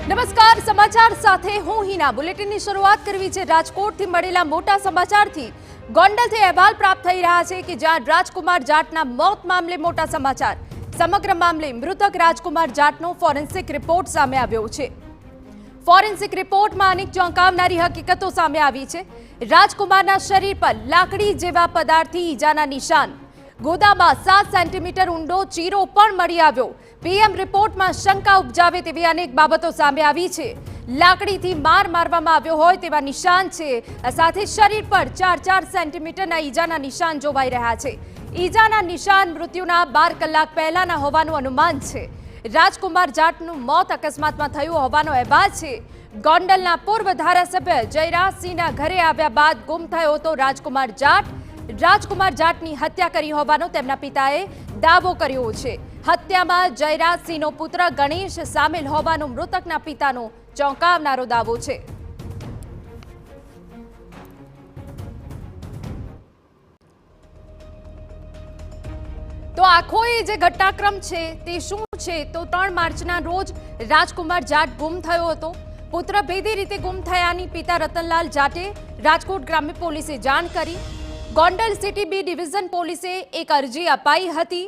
નમસ્કાર, સમાચાર સાથે હું હિના। બુલેટિનની શરૂઆત કરવી છે રાજકોટથી મળેલા મોટા સમાચારથી। ગોંડલથી અહેવાલ પ્રાપ્ત થઈ રહ્યા છે કે જ્યાં રાજકુમાર જાટના મોત મામલે મોટા સમાચાર। સમગ્ર મામલે મૃતક રાજકુમાર જાટનો ફોરેન્સિક રિપોર્ટ સામે આવ્યો છે। ફોરેન્સિક રિપોર્ટમાં અનેક ચોંકાવનારી હકીકતો સામે આવી છે। રાજકુમારના શરીર પર લાકડી જેવા પદાર્થથી ઈજાના નિશાન, ગોદામાં 7 સેન્ટીમીટર ઊંડો ચીરો પણ મળી આવ્યો। પીએમ રિપોર્ટમાં શંકા ઉપજાવે તેવી અનેક બાબતો સામે આવી છે। લાકડીથી માર મારવામાં આવ્યો હોય તેવા નિશાન છે, સાથે શરીર પર 4-4 સેન્ટીમીટરના ઈજાના નિશાન જોવાઈ રહ્યા છે। ઈજાના નિશાન મૃત્યુના 12 કલાક પહેલાના હોવાનું અનુમાન છે। રાજકુમાર જાટનું મોત અકસ્માતમાં થયું હોવાનો અહેવાલ છે। ગોંડલના પૂર્વ ધારાસભ્ય જયરાજસિંહના ઘરે આવ્યા બાદ ગુમ થયો હતો રાજકુમાર જાટ। રાજકુમાર જાટની હત્યા કરી હોવાનો તેમના પિતાએ દાવો કર્યો છે। હત્યામાં જયરાજસિંહનો પુત્ર ગણેશ સામેલ હોવાનો મૃતકના પિતાનો ચોંકાવનારો દાવો છે। તો આખો એ જે ઘટનાક્રમ છે તે શું છે? તો 3 માર્ચના રોજ રાજકુમાર જાટ ગુમ થયો હતો। પુત્ર ભેદી રીતે ગુમ થયાની પિતા રતનલાલ જાટે રાજકોટ ગ્રામ્ય પોલીસે જાણ કરી। ગોંડલ સિટી બી ડિવિઝન પોલીસે એક અરજી અપાઈ હતી।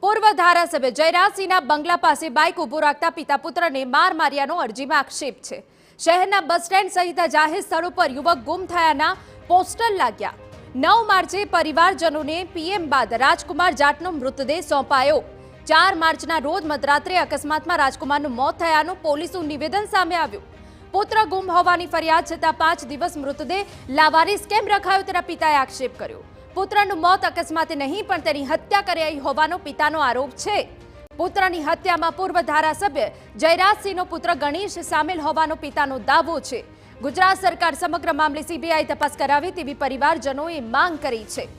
પૂર્વ ધારાસભ્ય જયરાજસિંહના બંગલા પાસે બાઇક ઉભો રાખતા પિતા પુત્રને માર માર્યાનો અરજીમાં આક્ષેપ છે। શહેરના બસ સ્ટેન્ડ સહિત જાહેર સ્થળો પર યુવક ગુમ થયાના પોસ્ટર લાગ્યા। 9 માર્ચે પરિવારજનોને પીએમ બાદ રાજકુમાર જાટનો મૃતદેહ સોંપાયો। 4 માર્ચના રોજ મધરાત્રે અકસ્માતમાં રાજકુમારનું મોત થયાનું પોલીસનું નિવેદન સામે આવ્યું। પુત્ર ગુમ હોવાની ફરિયાદ છતાં 5 દિવસ મૃતદેહ લાવારીસ કેમ રખાયો તેના પિતાએ આક્ષેપ કર્યો। પુત્રનું મોત અકસ્માતે નહીં પણ તેની હત્યા કરાઈ હોવાનો પિતાનો આરોપ છે। પુત્રની હત્યામાં પૂર્વ ધારાસભ્ય જયરાજસિંહનો પુત્ર ગણેશ સામેલ હોવાનો પિતાનો દાવો છે। ગુજરાત સરકાર સમગ્ર મામલે સીબીઆઈ તપાસ કરાવે તેવી પરિવારજનોએ માંગ કરી છે।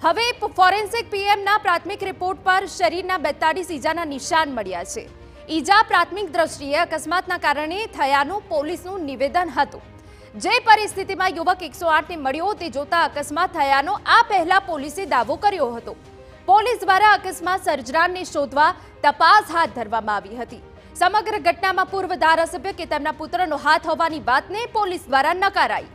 હવે ફોરેન્સિક પીએમના પ્રાથમિક રિપોર્ટ પર શરીરના 42 ઈજાના નિશાન મળ્યા છે। ઈજા પ્રાથમિક દ્રષ્ટિએ અકસ્માતના કારણે થયાનું પોલીસનું નિવેદન હતું। જે પરિસ્થિતિમાં યુવક 108 ને મળ્યો તે જોતા અકસ્માત થયાનો આ પહેલા પોલીસે દાવો કર્યો હતો। પોલીસ દ્વારા અકસ્માત સર્જનારને શોધવા તપાસ હાથ ધરવામાં આવી હતી। સમગ્ર ઘટનામાં પૂર્વ ધારાસભ્ય કે તેમના પુત્રનો હાથ હોવાની વાતને પોલીસ દ્વારા નકારાઈ।